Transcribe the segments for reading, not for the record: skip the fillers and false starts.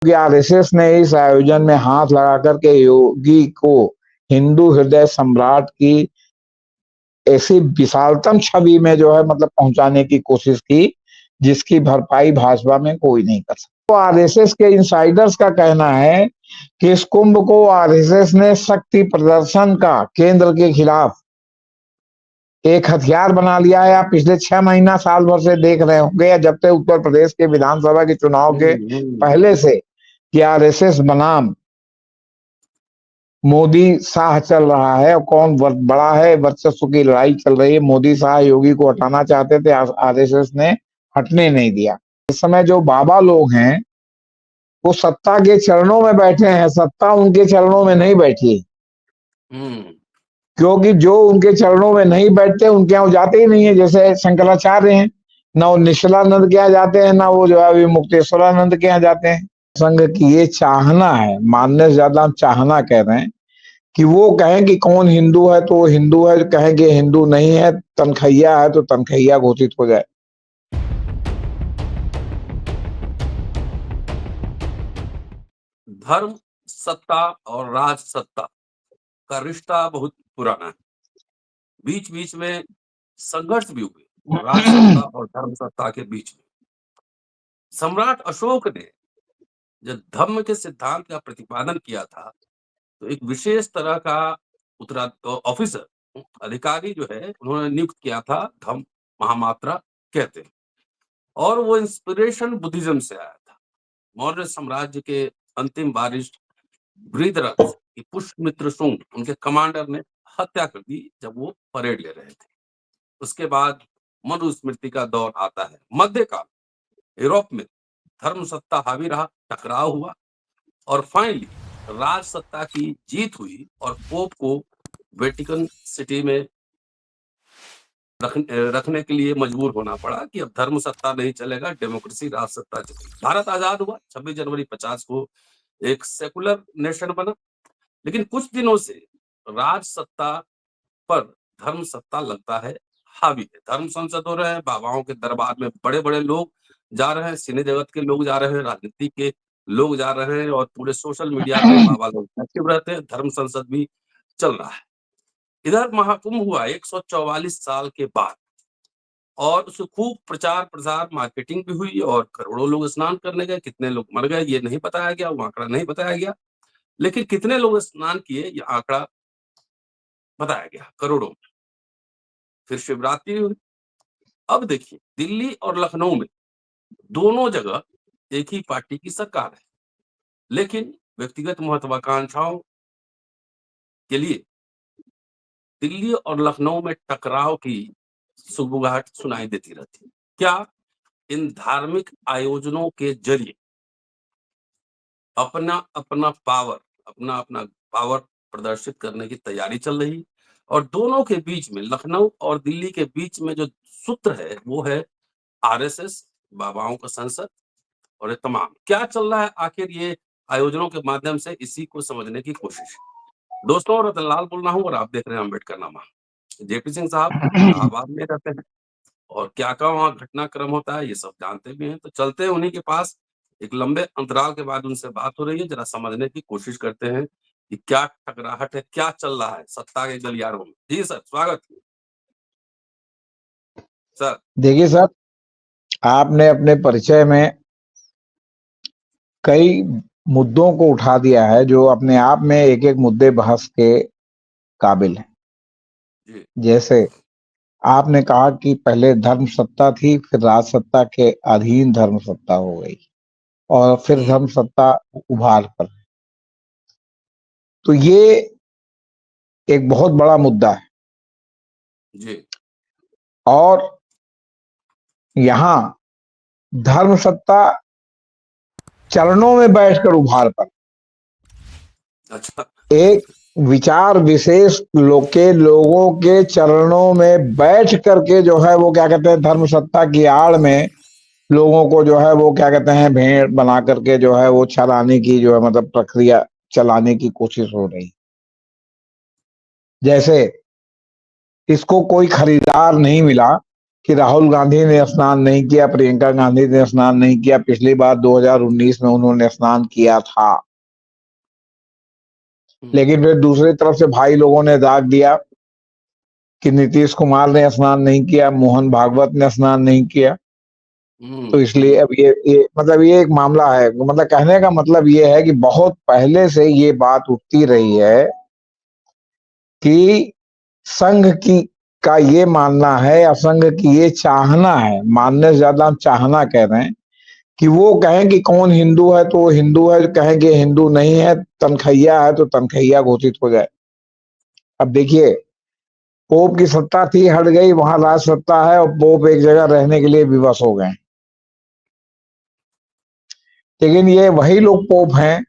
कि आरएसएस ने इस आयोजन में हाथ लगा करके योगी को हिंदू हृदय सम्राट की ऐसी विशालतम छवि में जो है मतलब पहुंचाने की कोशिश की, जिसकी भरपाई भाजपा में कोई नहीं कर सकता। तो आरएसएस के इंसाइडर्स का कहना है कि इस कुंभ को आरएसएस ने शक्ति प्रदर्शन का केंद्र के खिलाफ एक हथियार बना लिया है। आप पिछले 6 महीना साल भर से देख रहे होंगे, या जब से उत्तर प्रदेश के विधानसभा के चुनाव के पहले से, कि आरएसएस बनाम मोदी शाह चल रहा है। और कौन बड़ा है, वर्चस्व की लड़ाई चल रही है। मोदी शाह योगी को हटाना चाहते थे, आरएसएस ने हटने नहीं दिया। इस समय जो बाबा लोग हैं वो सत्ता के चरणों में बैठे हैं, सत्ता उनके चरणों में नहीं बैठी। क्योंकि जो उनके चरणों में नहीं बैठते उनके यहाँ जाते ही नहीं है। जैसे शंकराचार्य हैं, ना वो निश्चलानंद के यहाँ जाते हैं, ना वो जो है मुक्तेश्वरानंद के यहाँ जाते हैं। संघ की ये चाहना है, मानने से ज्यादा हम चाहना कह रहे हैं, कि वो कहें कि कौन हिंदू है तो वो हिंदू है, कहें कि हिंदू नहीं है, तनखैया है तो तनखैया घोषित हो जाए। धर्म सत्ता और राज सत्ता का रिश्ता बहुत पुराना है। बीच बीच में संघर्ष भी हुए राज सत्ता और धर्म सत्ता के बीच में। सम्राट अशोक ने जब धर्म के सिद्धांत का प्रतिपादन किया था, तो एक विशेष तरह का उत्तरा ऑफिसर अधिकारी जो है उन्होंने नियुक्त किया था, धम्म महामात्रा कहते हैं, और वो इंस्पिरेशन बुद्धिज्म से आया था। मौर्य साम्राज्य के अंतिम वारिस बृहद्रथ की पुष्यमित्र शुंग, उनके कमांडर ने हत्या कर दी जब वो परेड ले रहे थे। उसके बाद मनुस्मृति का दौर आता है। मध्यकाल यूरोप में धर्म सत्ता हावी रहा, टकराव हुआ, और फाइनली राज सत्ता की जीत हुई और पोप को वेटिकन सिटी में रखने के लिए मजबूर होना पड़ा कि अब धर्म सत्ता नहीं चलेगा, डेमोक्रेसी राज सत्ता चलेगी। भारत आजाद हुआ 26 जनवरी 50 को, एक सेकुलर नेशन बना। लेकिन कुछ दिनों से राज सत्ता पर धर्म सत्ता लगता है हावी है। धर्म संसद हो रहे हैं, बाबाओं के दरबार में बड़े बड़े लोग जा रहे हैं, सिने जगत के लोग जा रहे हैं, राजनीति के लोग जा रहे हैं, और पूरे सोशल मीडिया पे बाबा लोग एक्टिव रहते हैं। धर्म संसद भी चल रहा है। इधर महाकुंभ हुआ 144 साल के बाद, और उसको खूब प्रचार प्रसार मार्केटिंग भी हुई, और करोड़ों लोग स्नान करने गए। कितने लोग मर गए ये नहीं बताया गया, वो आंकड़ा नहीं बताया गया, लेकिन कितने लोग स्नान किए ये आंकड़ा बताया गया, करोड़ों में। फिर शिवरात्रि हुई। अब देखिए, दिल्ली और लखनऊ में दोनों जगह एक ही पार्टी की सरकार है, लेकिन व्यक्तिगत महत्वाकांक्षाओं के लिए दिल्ली और लखनऊ में टकराव की सुगबुगाहट सुनाई देती रहती है। क्या इन धार्मिक आयोजनों के जरिए अपना अपना पावर प्रदर्शित करने की तैयारी चल रही, और दोनों के बीच में, लखनऊ और दिल्ली के बीच में जो सूत्र है वो है आरएसएस, बाबाओं का संसद, और ये तमाम क्या चल रहा है आखिर ये आयोजनों के माध्यम से, इसी को समझने की कोशिश। दोस्तों, रतनलाल बोल रहा हूँ और आप देख रहे हैं अम्बेडकरनामा। जेपी सिंह साहब इलाहाबाद में रहते हैं, और क्या क्या वहाँ घटनाक्रम होता है ये सब जानते भी हैं। तो चलते हैं उन्हीं के पास, एक लंबे अंतराल के बाद उनसे बात हो रही है, जरा समझने की कोशिश करते हैं कि क्या टकराहट है, क्या चल रहा है सत्ता के गलियारों में। जी सर, स्वागत सर। देखिए सर, आपने अपने परिचय में कई मुद्दों को उठा दिया है जो अपने आप में एक एक मुद्दे बहस के काबिल है। जैसे आपने कहा कि पहले धर्म सत्ता थी, फिर राज सत्ता के अधीन धर्म सत्ता हो गई, और फिर धर्म सत्ता उभार पर। तो ये एक बहुत बड़ा मुद्दा है जी। और यहाँ धर्म सत्ता चरणों में बैठकर उभार पर। अच्छा। एक विचार विशेष लोगों के चरणों में बैठ करके जो है वो क्या कहते हैं, धर्म सत्ता की आड़ में लोगों को जो है वो क्या कहते हैं, भेड़ बना करके जो है वो चलाने की जो है मतलब प्रक्रिया चलाने की कोशिश हो रही। जैसे इसको कोई खरीदार नहीं मिला कि राहुल गांधी ने स्नान नहीं किया, प्रियंका गांधी ने स्नान नहीं किया। पिछली बार 2019 में उन्होंने स्नान किया था, लेकिन फिर दूसरी तरफ से भाई लोगों ने दाग दिया कि नीतीश कुमार ने स्नान नहीं किया, मोहन भागवत ने स्नान नहीं किया। तो इसलिए अब ये मतलब ये एक मामला है। मतलब कहने का मतलब ये है कि बहुत पहले से ये बात उठती रही है कि संघ की का ये मानना है या संघ की ये चाहना है, मानने से ज्यादा हम चाहना कह रहे हैं, कि वो कहें कि कौन हिंदू है तो वो हिंदू है, कहें कि हिंदू नहीं है, तनखैया है तो तनखैया घोषित हो जाए। अब देखिए, पोप की सत्ता थी, हट गई, वहां राज सत्ता है और पोप एक जगह रहने के लिए विवश हो गए। लेकिन ये वही लोग पोप हैं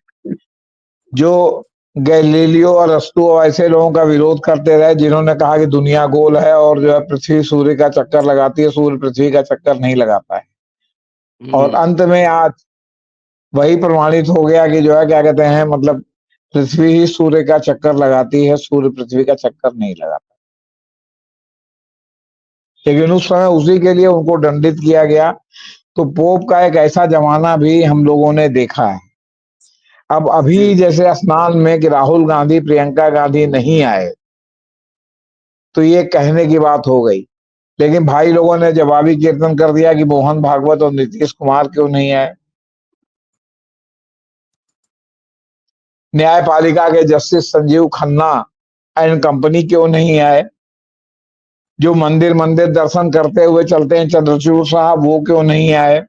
जो गैलीलियो और अरस्तू और ऐसे लोगों का विरोध करते रहे, जिन्होंने कहा कि दुनिया गोल है और जो है पृथ्वी सूर्य का चक्कर लगाती है, सूर्य पृथ्वी का चक्कर नहीं लगाता है। और अंत में आज वही प्रमाणित हो गया कि जो है क्या कहते हैं, मतलब पृथ्वी ही सूर्य का चक्कर लगाती है, सूर्य पृथ्वी का चक्कर नहीं लगाता। लेकिन उस समय उसी के लिए उनको दंडित किया गया। तो पोप का एक ऐसा जमाना भी हम लोगों ने देखा है। अब अभी जैसे स्नान में कि राहुल गांधी प्रियंका गांधी नहीं आए, तो ये कहने की बात हो गई। लेकिन भाई लोगों ने जवाबी कीर्तन कर दिया कि मोहन भागवत और नीतीश कुमार क्यों नहीं आए, न्यायपालिका के justice Sanjeev Khanna and company क्यों नहीं आए, जो मंदिर मंदिर दर्शन करते हुए चलते हैं चंद्रचूड़ साहब वो क्यों नहीं आए।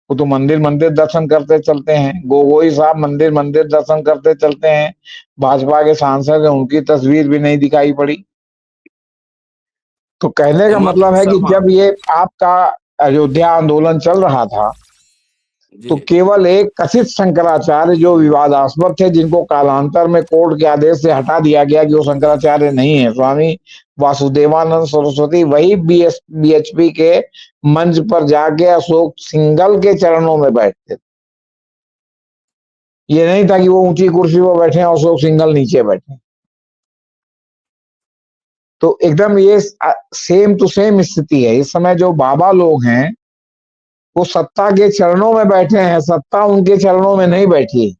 वो तो मंदिर मंदिर दर्शन करते चलते हैं। गोगोई साहब मंदिर मंदिर दर्शन करते चलते हैं, भाजपा के सांसद हैं, उनकी तस्वीर भी नहीं दिखाई पड़ी। तो कहने का हेमंत मतलब है कि शर्मा जब ये आपका अयोध्या आंदोलन चल रहा था, तो केवल एक कथित शंकराचार्य जो विवादास्पद थे, जिनको कालांतर में कोर्ट के आदेश से हटा दिया गया कि वो शंकराचार्य नहीं है, स्वामी वासुदेवानंद सरस्वती, वही बीएचपी के मंच पर जाके अशोक सिंघल के चरणों में बैठते। ये नहीं था कि वो ऊंची कुर्सी पर बैठे और अशोक सिंघल नीचे बैठे। तो एकदम ये सेम टू सेम स्थिति है। इस समय जो बाबा लोग हैं वो सत्ता के चरणों में बैठे हैं, सत्ता उनके चरणों में नहीं बैठी।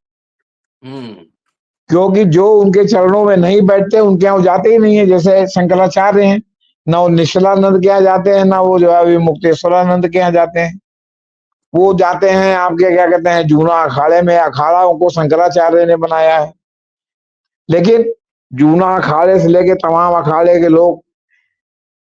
क्योंकि जो उनके चरणों में नहीं बैठते उनके यहाँ जाते ही नहीं है। जैसे शंकराचार्य हैं, ना वो निश्चलानंद के यहाँ जाते हैं, ना वो जो है अभी मुक्तेश्वरानंद के यहाँ जाते हैं। वो जाते हैं आपके क्या कहते हैं जूना अखाड़े में। अखाड़ा उनको शंकराचार्य ने बनाया है, लेकिन जूना अखाड़े से लेके तमाम अखाड़े के लोग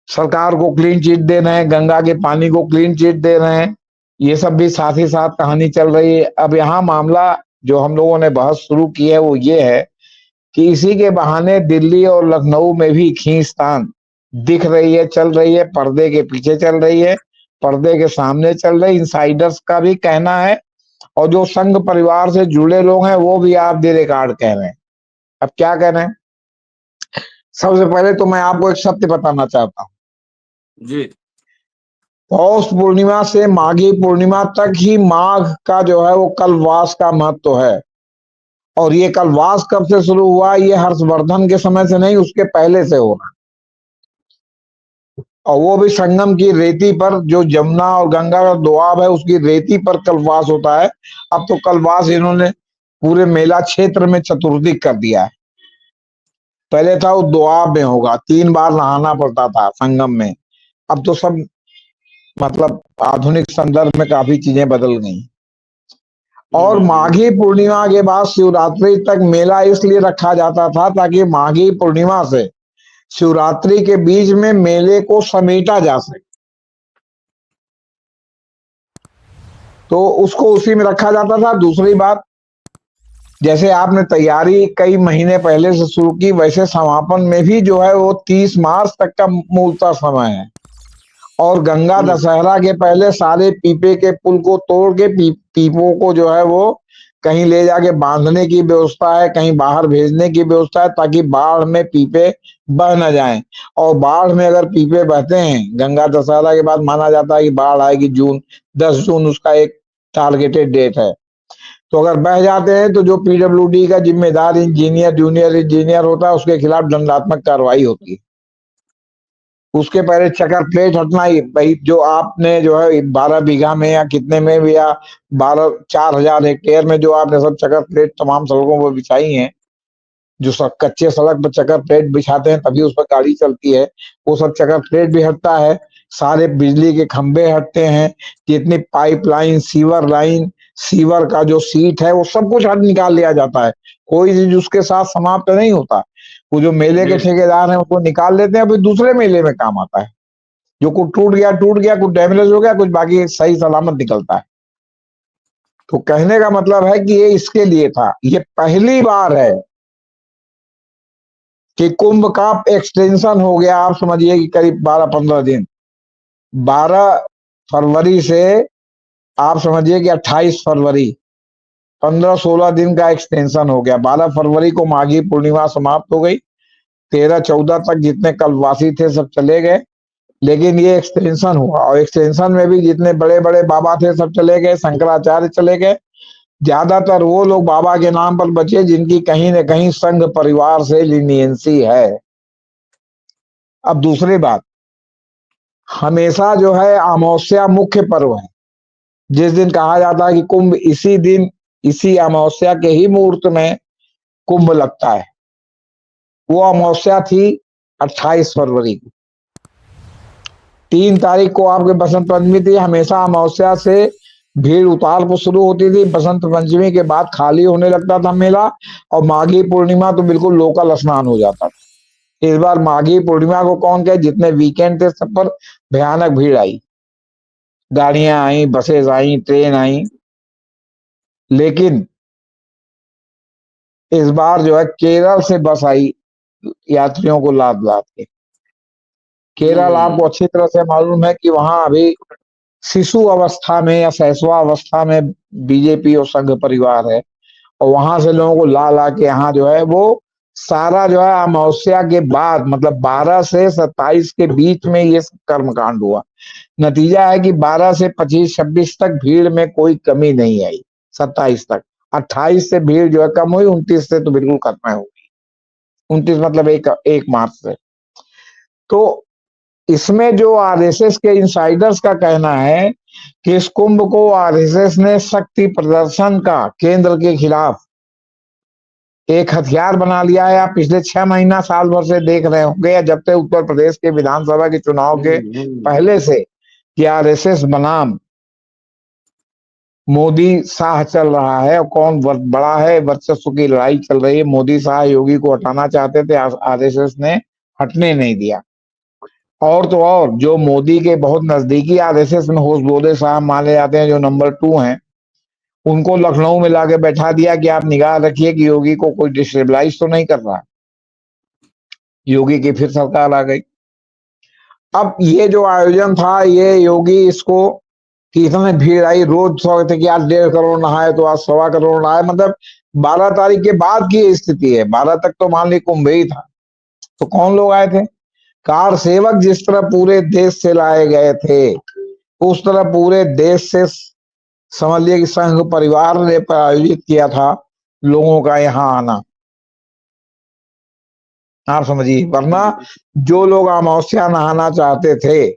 सरकार को क्लीन चिट दे रहे हैं, गंगा के पानी को क्लीन चिट दे रहे हैं। ये सब भी साथ ही साथ कहानी चल रही है। अब यहाँ मामला जो हम लोगों ने बहस शुरू की है वो ये है कि इसी के बहाने दिल्ली और लखनऊ में भी खींचतान दिख रही है, चल रही है, पर्दे के पीछे चल रही है, पर्दे के सामने चल रही। इनसाइडर्स का भी कहना है और जो संघ परिवार से जुड़े लोग हैं वो भी आप द रिकॉर्ड कह रहे हैं। अब क्या कह रहे हैं, सबसे पहले तो मैं आपको एक सत्य बताना चाहता हूं जी। पौष पूर्णिमा से माघी पूर्णिमा तक ही माघ का जो है वो कल्पवास का महत्व है। और ये कल्पवास कब से शुरू हुआ, ये हर्षवर्धन के समय से नहीं, उसके पहले से होना। और वो भी संगम की रेती पर, जो जमुना और गंगा का दोआब है उसकी रेती पर कल्पवास होता है। अब तो कल्पवास इन्होंने पूरे मेला क्षेत्र में चतुर्दिक कर दिया है। पहले था वो दोआब में होगा, 3 बार नहाना पड़ता था संगम में। अब तो सब मतलब आधुनिक संदर्भ में काफी चीजें बदल गई। और माघी पूर्णिमा के बाद शिवरात्रि तक मेला इसलिए रखा जाता था ताकि माघी पूर्णिमा से शिवरात्रि के बीच में मेले को समेटा जा सके। तो उसको उसी में रखा जाता था। दूसरी बात, जैसे आपने तैयारी कई महीने पहले से शुरू की, वैसे समापन में भी जो है वो 30 मार्च तक का मूलतः समय है। और गंगा दशहरा के पहले सारे पीपे के पुल को तोड़ के पीपों को जो है वो कहीं ले जाके बांधने की व्यवस्था है, कहीं बाहर भेजने की व्यवस्था है, ताकि बाढ़ में पीपे बह न जाएं। और बाढ़ में अगर पीपे बहते हैं, गंगा दशहरा के बाद माना जाता है कि बाढ़ आएगी, 10 जून उसका एक टारगेटेड डेट है। तो अगर बह जाते हैं तो जो पीडब्ल्यूडी का जिम्मेदार इंजीनियर, जूनियर इंजीनियर होता है, उसके खिलाफ दंडात्मक कार्रवाई होती है। उसके पहले चक्कर प्लेट हटना ही भाई, जो आपने जो है 12 बीघा में या कितने में भी, या 4,000 हेक्टेयर में जो आपने सब चक्कर प्लेट तमाम सड़कों पर बिछाई हैं, जो सब कच्चे सड़क पर चक्कर प्लेट बिछाते हैं तभी उस पर गाड़ी चलती है, वो सब चक्कर प्लेट भी हटता है, सारे बिजली के खंभे हटते हैं, जितनी पाइपलाइन, सीवर लाइन, सीवर का जो सीट है, वो सब कुछ हट निकाल लिया जाता है। कोई चीज उसके साथ समाप्त नहीं होता। वो जो मेले के जी ठेकेदार हैं उसको निकाल लेते हैं, फिर दूसरे मेले में काम आता है। जो कुछ टूट गया, कुछ डैमेज हो गया, कुछ बाकी सही सलामत निकलता है। तो कहने का मतलब है कि ये इसके लिए था। ये पहली बार है कि कुंभ का एक्सटेंशन हो गया। आप समझिए कि करीब 12-15 दिन, 12 फरवरी से आप समझिए कि 28 फरवरी, 15-16 दिन का एक्सटेंशन हो गया। 12 फरवरी को माघी पूर्णिमा समाप्त हो गई, 13-14 तक जितने कल्पवासी थे सब चले गए, लेकिन ये एक्सटेंशन हुआ, और एक्सटेंशन में भी जितने बड़े बड़े बाबा थे सब चले गए, शंकराचार्य चले गए। ज्यादातर वो लोग बाबा के नाम पर बचे जिनकी कहीं न कहीं संघ परिवार से लीनियंसी है। अब दूसरी बात, हमेशा जो है अमावस्या मुख्य पर्व है, जिस दिन कहा जाता है कि कुंभ, इसी दिन, इसी अमावस्या के ही मुहूर्त में कुंभ लगता है। वो अमावस्या थी 28 फरवरी को। 3 तारीख को आपके बसंत पंचमी थी। हमेशा अमावस्या से भीड़ उतार को शुरू होती थी, बसंत पंचमी के बाद खाली होने लगता था मेला, और माघी पूर्णिमा तो बिल्कुल लोकल स्नान हो जाता था। इस बार माघी पूर्णिमा को कौन कहे, जितने वीकेंड थे सब पर भयानक भीड़ आई, गाड़ियां आई, बसेस आई, ट्रेन आई, लेकिन इस बार जो है केरल से बस आई यात्रियों को लाद लाद के। केरल आपको अच्छी तरह से मालूम है कि वहां अभी शिशु अवस्था में या शैशवा अवस्था में बीजेपी और संघ परिवार है, और वहां से लोगों को ला ला के यहाँ जो है वो सारा जो है अमावस्या के बाद, मतलब 12 से 27 के बीच में ये कर्मकांड हुआ। नतीजा है कि 12 से 25-26 तक भीड़ में कोई कमी नहीं आई, 27 तक। 28 से भीड़ जो है कम हुई, 29 से तो बिल्कुल खत्म हो गई। 29 मतलब 1 मार्च से। तो इसमें जो आरएसएस के इंसाइडर्स का कहना है कि इस कुंभ को आरएसएस ने शक्ति प्रदर्शन का केंद्र के खिलाफ एक हथियार बना लिया है। आप पिछले 6 महीना, साल भर से देख रहे होंगे, या जब तक उत्तर प्रदेश के विधानसभा के चुनाव के पहले से, कि आरएसएस बनाम मोदी शाह चल रहा है, और कौन बड़ा है, वर्चस्व की लड़ाई चल रही है। मोदी शाह योगी को हटाना चाहते थे, आरएसएस ने हटने नहीं दिया। और तो और, जो मोदी के बहुत नजदीकी आरएसएस में होशबोले साहब माने जाते हैं, जो नंबर 2 हैं, उनको लखनऊ में लाके बैठा दिया कि आप निगाह रखिए कि योगी को कोई डिस्टेबलाइज तो नहीं कर रहा। योगी की फिर सरकार आ गई। अब ये जो आयोजन था, ये योगी इसको, कि इतने भीड़ आई, रोज स्वागत है कि आज 1.5 करोड़ नहाए तो आज 1.25 करोड़ नहाए, मतलब 12 तारीख के बाद की स्थिति है। 12 तक तो मान ली कुंभ ही था। तो कौन लोग आए थे? कार सेवक जिस तरह पूरे देश से लाए गए थे, उस तरह पूरे देश से समझ लिया कि संघ परिवार ने प्रायोजित किया था लोगों का यहाँ आना। आप समझिए, वरना जो लोग अमावस्या नहाना चाहते थे,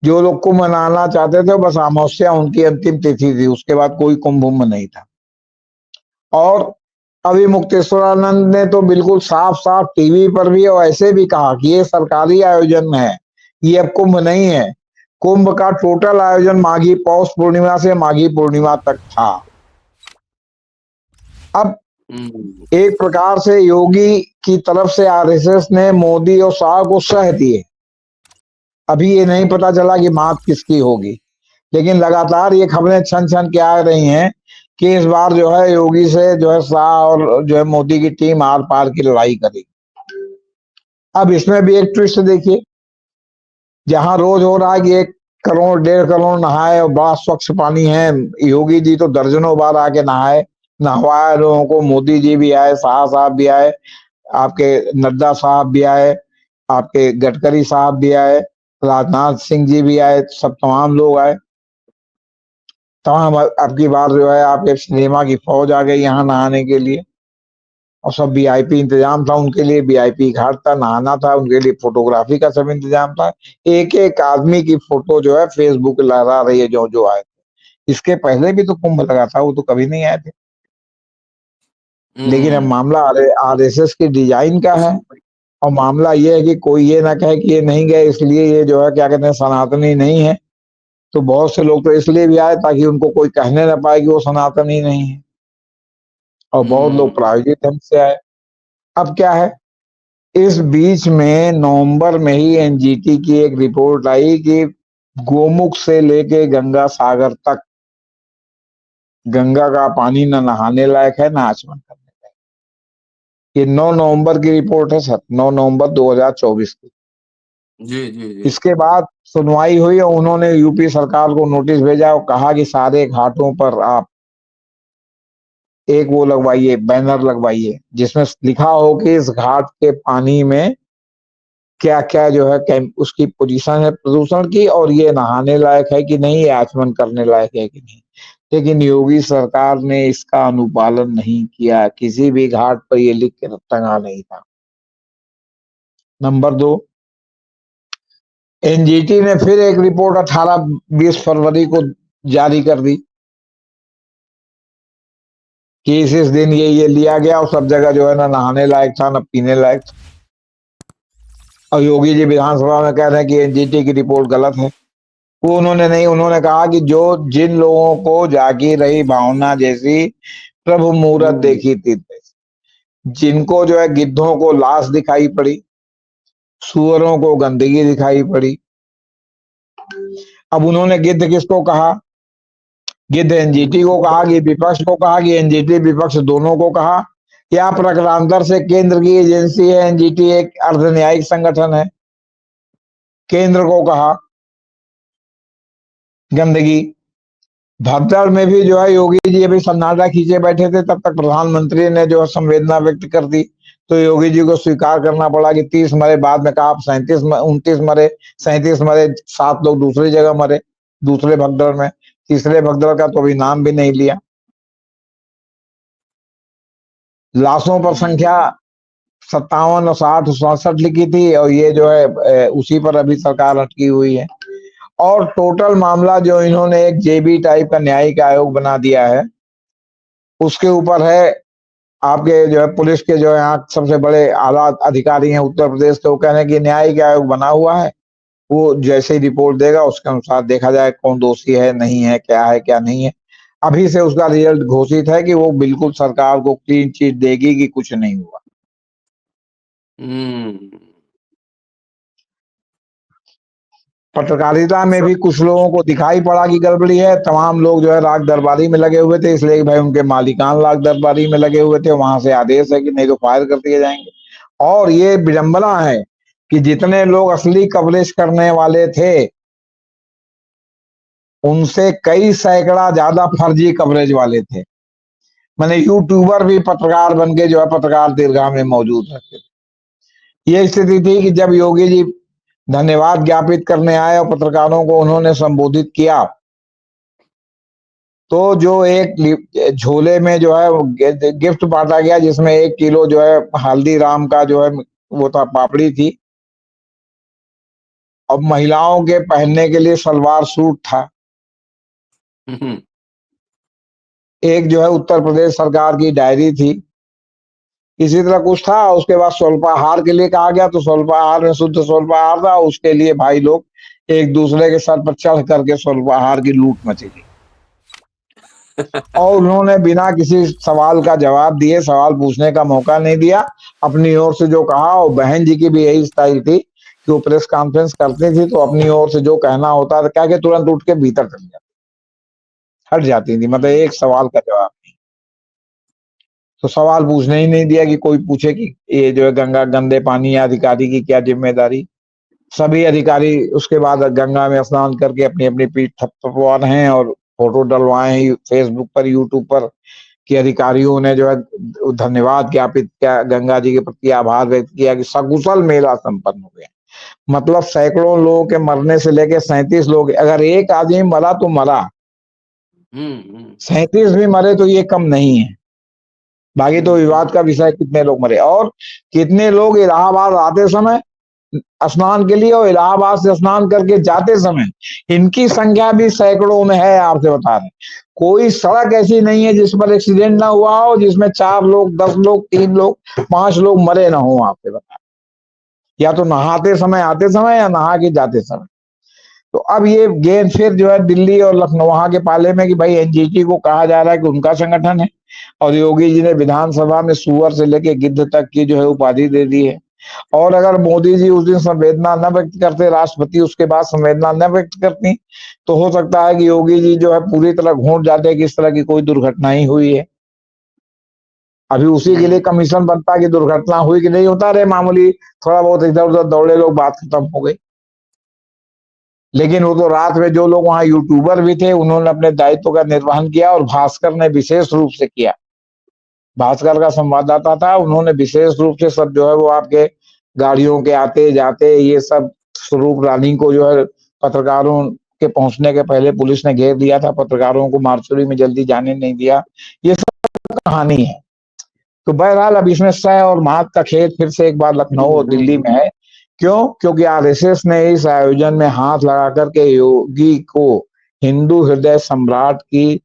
जो लोग कुंभ नहाना चाहते थे, बस अमावस्या उनकी अंतिम तिथि थी, उसके बाद कोई कुंभ नहीं था। और अभी मुक्तेश्वरानंद ने तो बिल्कुल साफ साफ टीवी पर भी और ऐसे भी कहा कि ये सरकारी आयोजन है, ये अब कुंभ नहीं है। कुंभ का टोटल आयोजन माघी पौष पूर्णिमा से माघी पूर्णिमा तक था। अब एक प्रकार से योगी की तरफ से आरएसएस ने मोदी और शाह को सह दिए। अभी ये नहीं पता चला कि मात किसकी होगी, लेकिन लगातार ये खबरें छन छन के आ रही हैं कि इस बार जो है योगी से जो है शाह और जो है मोदी की टीम आर पार की लड़ाई करेगी। अब इसमें भी एक ट्विस्ट देखिए, जहां रोज हो रहा है कि 1 करोड़ 1.5 करोड़ नहाए और बड़ा स्वच्छ पानी है, योगी जी तो दर्जनों बार आके नहाए, नहवाए लोगों को। मोदी जी भी आए, शाह साहब भी आए, आपके नड्डा साहब भी आए, आपके गडकरी साहब भी आए, राजनाथ सिंह जी भी आए, सब तमाम लोग आए। तमाम अब की बार जो है आपके सिनेमा की फौज आ गई यहाँ नहाने के लिए। और सब वीआईपी इंतजाम था उनके लिए, वीआईपी घाट था, नहाना था उनके लिए, फोटोग्राफी का सब इंतजाम था। एक एक आदमी की फोटो जो है फेसबुक लहरा रही है जो जो आए थे। इसके पहले भी तो कुंभ लगा था, वो तो कभी नहीं आए थे। लेकिन अब मामला आरएसएस की डिजाइन का है, और मामला ये है कि कोई ये ना कहे कि ये नहीं गए इसलिए ये जो है क्या कहते हैं सनातनी नहीं है। तो बहुत से लोग तो इसलिए भी आए ताकि उनको कोई कहने ना पाए कि वो सनातनी नहीं है, और बहुत लोग प्रायोजित ढंग से आए। अब क्या है, इस बीच में नवंबर में ही एनजीटी की एक रिपोर्ट आई कि गोमुख से लेके गंगा सागर तक गंगा का पानी न नहाने लायक है, न आचमन करने लायक। ये 9 नवंबर की रिपोर्ट है सर, 9 नवंबर 2024 की। जी जी जी। इसके बाद सुनवाई हुई और उन्होंने यूपी सरकार को नोटिस भेजा और कहा कि सारे घाटों पर आप एक वो लगवाइए, बैनर लगवाइए, जिसमें लिखा हो कि इस घाट के पानी में क्या क्या जो है उसकी पोजीशन है प्रदूषण की, और ये नहाने लायक है कि नहीं, ये आचमन करने लायक है कि नहीं। लेकिन योगी सरकार ने इसका अनुपालन नहीं किया, किसी भी घाट पर ये लिख के टंगा नहीं था। नंबर 2, एनजीटी ने फिर एक रिपोर्ट 18-20 फरवरी को जारी कर दी कि इस दिन ये लिया गया और सब जगह जो है ना नहाने लायक था, ना पीने लायक था। और योगी जी विधानसभा में कह रहे हैं कि एनजीटी की रिपोर्ट गलत है। वो उन्होंने नहीं, उन्होंने कहा कि जो जिन लोगों को जागी रही भावना जैसी प्रभु मूरत देखी थी, जिनको जो है गिद्धों को लाश दिखाई पड़ी, सुअरों को गंदगी दिखाई पड़ी। अब उन्होंने गिद्ध किसको कहा? गिद्ध एनजीटी को कहा कि विपक्ष को कहा कि एनजीटी विपक्ष दोनों को कहा कि आप प्रकरांतर से केंद्र की एजेंसी है, एनजीटी एक अर्ध न्यायिक संगठन है। केंद्र को कहा गंदगी। भगदड़ में भी जो है योगी जी अभी सन्नाटा खींचे बैठे थे, तब तक प्रधानमंत्री ने जो है संवेदना व्यक्त कर दी। तो योगी जी को स्वीकार करना पड़ा कि 30 मरे, बाद में कहा आप 29 मरे, 37 मरे, 7 लोग दूसरी जगह मरे दूसरे भगदड़ में। तीसरे भगदड़ का तो अभी नाम भी नहीं लिया। लाशों पर संख्या 57, 60, 67 लिखी थी, और ये जो है उसी पर अभी सरकार अटकी हुई है। और टोटल मामला जो इन्होंने एक जेबी टाइप का न्यायिक आयोग बना दिया है, उसके ऊपर है आपके जो है पुलिस के जो है यहाँ सबसे बड़े आला अधिकारी हैं उत्तर प्रदेश के, वो कह रहे हैं कि न्यायिक आयोग बना हुआ है, वो जैसे ही रिपोर्ट देगा उसके अनुसार देखा जाए कौन दोषी है, नहीं है, क्या नहीं है। अभी से उसका रिजल्ट घोषित है कि वो बिल्कुल सरकार को क्लीन चिट देगी कि कुछ नहीं हुआ। पत्रकारिता में भी कुछ लोगों को दिखाई पड़ा कि गड़बड़ी है। तमाम लोग जो है राग दरबारी में लगे हुए थे, इसलिए भाई उनके मालिकान राग दरबारी में लगे हुए थे, वहां से आदेश है कि नहीं तो फायर कर दिए जाएंगे। और ये विडंबना है कि जितने लोग असली कवरेज करने वाले थे, उनसे कई सैकड़ा ज्यादा फर्जी कवरेज वाले थे। मैंने यूट्यूबर भी पत्रकार बन के जो है पत्रकार दीर्घा में मौजूद रहते थे। ये स्थिति थी कि जब योगी जी धन्यवाद ज्ञापित करने आए और पत्रकारों को उन्होंने संबोधित किया, तो जो एक झोले में जो है गिफ्ट बांटा गया, जिसमें 1 किलो जो है हल्दीराम का जो है वो था, पापड़ी थी, और महिलाओं के पहनने के लिए सलवार सूट था। एक जो है उत्तर प्रदेश सरकार की डायरी थी, इसी तरह कुछ था। उसके बाद स्वल्पाहार के लिए कहा गया, तो स्वल्पाहार में शुद्ध स्वल्पाहार था, उसके लिए भाई लोग एक दूसरे के सर पर चढ़ करके स्वल्पाहार की लूट मची थी। और उन्होंने बिना किसी सवाल का जवाब दिए, सवाल पूछने का मौका नहीं दिया, अपनी ओर से जो कहा। और बहन जी की भी यही स्टाइल थी कि वो प्रेस कॉन्फ्रेंस करती थी तो अपनी ओर से जो कहना होता था क्या कि तुरंत उठ के भीतर चल जाती, हट जाती थी, मतलब एक सवाल का जवाब नहीं। तो सवाल पूछने ही नहीं दिया कि कोई पूछे कि ये जो है गंगा गंदे पानी अधिकारी की क्या जिम्मेदारी। सभी अधिकारी उसके बाद गंगा में स्नान करके अपनी अपनी पीठ थपथपवा रहे हैं और फोटो डलवाए हैं फेसबुक पर, यूट्यूब पर, कि अधिकारियों ने जो है धन्यवाद ज्ञापित किया, गंगा जी के प्रति आभार व्यक्त किया कि सकुशल मेला संपन्न हो गया। मतलब सैकड़ों लोगों के मरने से लेके 37 लोग, अगर एक आदमी मरा तो मरा, 37 भी मरे तो ये कम नहीं है। बाकी तो विवाद का विषय कितने लोग मरे और कितने लोग इलाहाबाद आते समय स्नान के लिए और इलाहाबाद से स्नान करके जाते समय इनकी संख्या भी सैकड़ों में है। आपसे बता रहे कोई सड़क ऐसी नहीं है जिस पर एक्सीडेंट ना हुआ हो जिसमें 4 लोग 10 लोग 3 लोग 5 लोग मरे ना हो। आपसे बता या तो नहाते समय आते समय या नहा के जाते समय। तो अब ये गेंद फिर जो है दिल्ली और लखनऊ वहां के पाले में कि भाई एनजीटी को कहा जा रहा है कि उनका संगठन है और योगी जी ने विधानसभा में सुअर से लेके गिद्ध तक की जो है उपाधि दे दी है। और अगर मोदी जी उस दिन संवेदना न व्यक्त करते, राष्ट्रपति उसके बाद संवेदना न व्यक्त करती, तो हो सकता है कि योगी जी जो है पूरी तरह घूट जाते कि इस तरह की कोई दुर्घटना ही हुई है। अभी उसी के लिए कमीशन बनता कि दुर्घटना हुई कि नहीं होता रहे मामूली थोड़ा बहुत इधर उधर दौड़े लोग बात खत्म हो गई। लेकिन वो तो रात में जो लोग वहां यूट्यूबर भी थे उन्होंने अपने दायित्व का निर्वहन किया और भास्कर ने विशेष रूप से किया। भास्कर का संवाददाता था, उन्होंने विशेष रूप से सब जो है वो आपके गाड़ियों के आते जाते ये सब स्वरूप रानी को जो है पत्रकारों के पहुंचने के पहले पुलिस ने घेर लिया था, पत्रकारों को मार्चुरी में जल्दी जाने नहीं दिया। ये सब कहानी है। तो बहरहाल अब इसमें सह और मात का खेल फिर से एक बार लखनऊ और दिल्ली में है। क्यों? क्योंकि आरएसएस ने इस आयोजन में हाथ लगा करके योगी को हिंदू हृदय सम्राट की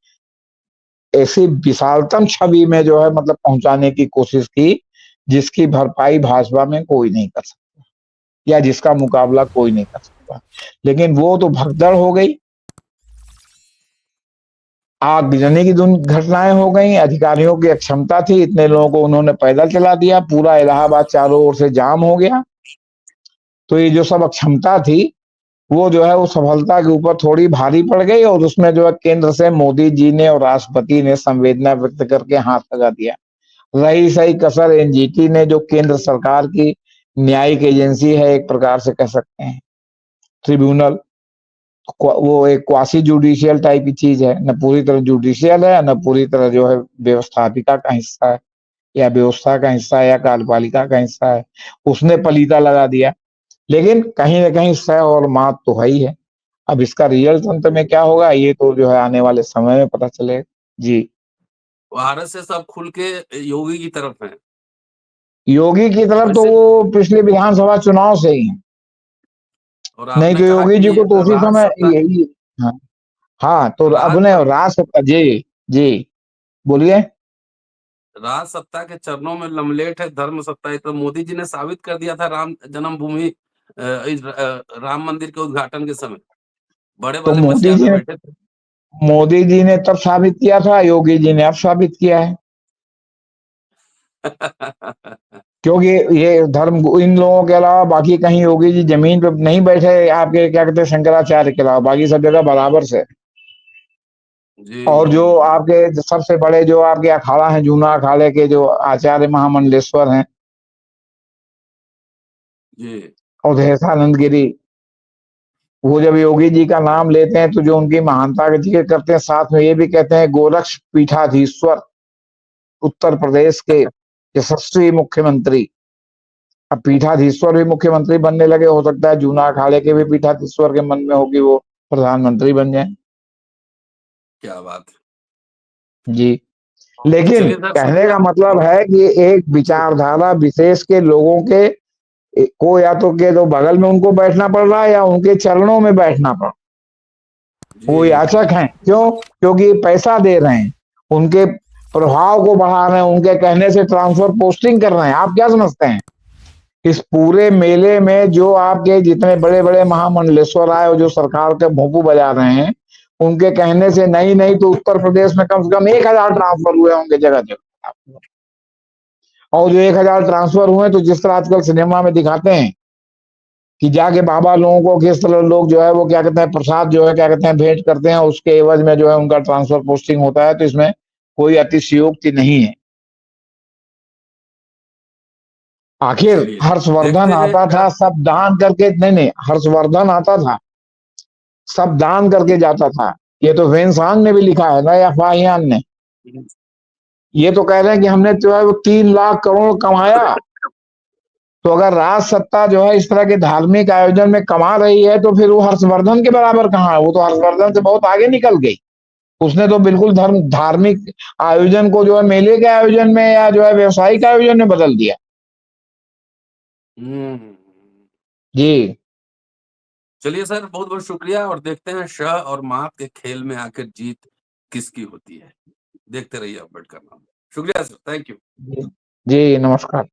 ऐसी विशालतम छवि में जो है मतलब पहुंचाने की कोशिश की जिसकी भरपाई भाजपा में कोई नहीं कर सकता या जिसका मुकाबला कोई नहीं कर सकता। लेकिन वो तो भगदड़ हो गई, आगजनी की घटनाएं हो गई, अधिकारियों की अक्षमता थी, इतने लोगों को उन्होंने पैदल चला दिया, पूरा इलाहाबाद चारों ओर से जाम हो गया। तो ये जो सब अक्षमता थी वो जो है वो सफलता के ऊपर थोड़ी भारी पड़ गई और उसमें जो है केंद्र से मोदी जी ने और राष्ट्रपति ने संवेदना व्यक्त करके हाथ लगा दिया। रही सही कसर एनजीटी ने जो केंद्र सरकार की न्यायिक एजेंसी है एक प्रकार से कह सकते हैं, ट्रिब्यूनल, वो एक क्वासी जुडिशियल टाइप की चीज है, न पूरी तरह जुडिशियल है न पूरी तरह जो है व्यवस्थापिका का हिस्सा है या व्यवस्था का हिस्सा है या कार्यपालिका का हिस्सा है, उसने पलीता लगा दिया। लेकिन कहीं ना कहीं सह और मात तो है ही है। अब इसका रिजल्ट अंत में क्या होगा ये तो जो है आने वाले समय में पता चलेगा। जी, आरएसएस अब खुल के योगी की तरफ है। योगी की तरफ तो वैसे वो पिछले विधानसभा चुनाव से ही है। और नहीं आपने तो कहा योगी जी कि को तो उसी समय राजसत्ता यही। हाँ, हाँ तो अब ने राज राज सत्ता। जी जी, बोलिए। राजसत्ता के चरणों में लमलेट है धर्म सत्ता। ये तो मोदी जी ने साबित कर दिया था राम जन्मभूमि राम मंदिर के उद्घाटन के समय बड़े तो वाले बसिया में बैठे थे। मोदी जी ने तब साबित किया था, योगी जी ने अब साबित किया है। क्योंकि ये धर्म इन लोगों के अलावा बाकी कहीं योगी जी जमीन पे नहीं बैठे, आपके क्या कहते हैं शंकराचार्य के अलावा बाकी सब जगह बराबर से। जी और जी जो जी आपके सबसे बड़े जो आपके अखाड़ा हैं, जूना अखाड़े के जो आचार्य महामंडलेश्वर हैं, जी अवधेशानंद गिरी, वो जब योगी जी का नाम लेते हैं तो जो उनकी महानता का जिक्र करते हैं साथ में ये भी कहते हैं गोरक्ष पीठाधीश्वर उत्तर प्रदेश के यशस्वी मुख्यमंत्री। अब पीठाधीश्वर भी मुख्यमंत्री बनने लगे, हो सकता है जूना अखाड़े के भी पीठाधीश्वर के मन में हो कि वो प्रधानमंत्री बन जाए। क्या बात जी, है। लेकिन चलिए सर कहने शुक्रिया। का मतलब है कि एक विचारधारा विशेष के लोगों के को या तो के तो बगल में उनको बैठना पड़ रहा है या उनके चरणों में बैठना पड़ रहा है। वो जी याचक हैं, क्यों? क्योंकि पैसा दे रहे हैं, उनके प्रभाव को बढ़ा रहे हैं, उनके कहने से ट्रांसफर पोस्टिंग कर रहे हैं। आप क्या समझते हैं इस पूरे मेले में जो आपके जितने बड़े बड़े महामंडलेश्वर आए और जो सरकार के भोंपू बजा रहे हैं, उनके कहने से नहीं नहीं तो उत्तर प्रदेश में कम से कम 1000 ट्रांसफर हुए होंगे जगह जगह। और जो 1000 ट्रांसफर हुए तो जिस तरह आजकल सिनेमा में दिखाते हैं कि जाके बाबा लोगों को किस तरह लोग जो है वो क्या कहते हैं प्रसाद जो है क्या कहते हैं भेंट करते हैं, उसके एवज में जो है उनका ट्रांसफर पोस्टिंग होता है। तो इसमें कोई अतिशयोक्ति नहीं है। आखिर चलिए हर्षवर्धन देखते हैं आता क्या। था सब दान करके, नहीं नहीं, हर्षवर्धन आता था सब दान करके जाता था। ये तो वेन्सांग ने भी लिखा है ना या फाहियान ने। ये तो कह रहे हैं कि हमने जो है वो 3 लाख करोड़ कमाया। तो अगर राज सत्ता जो है इस तरह के धार्मिक आयोजन में कमा रही है तो फिर वो हर्षवर्धन के बराबर कहाँ है? वो तो हर्षवर्धन से बहुत आगे निकल गई। उसने तो बिल्कुल धार्मिक आयोजन को जो है मेले के आयोजन में या जो है व्यावसायिक आयोजन में बदल दिया। जी। चलिए सर, बहुत-बहुत शुक्रिया और देखते हैं श और मात के खेल में आखिर जीत किसकी होती है। देखते रहिए अम्बेडकर नामा। शुक्रिया सर, थैंक यू। जी, नमस्कार।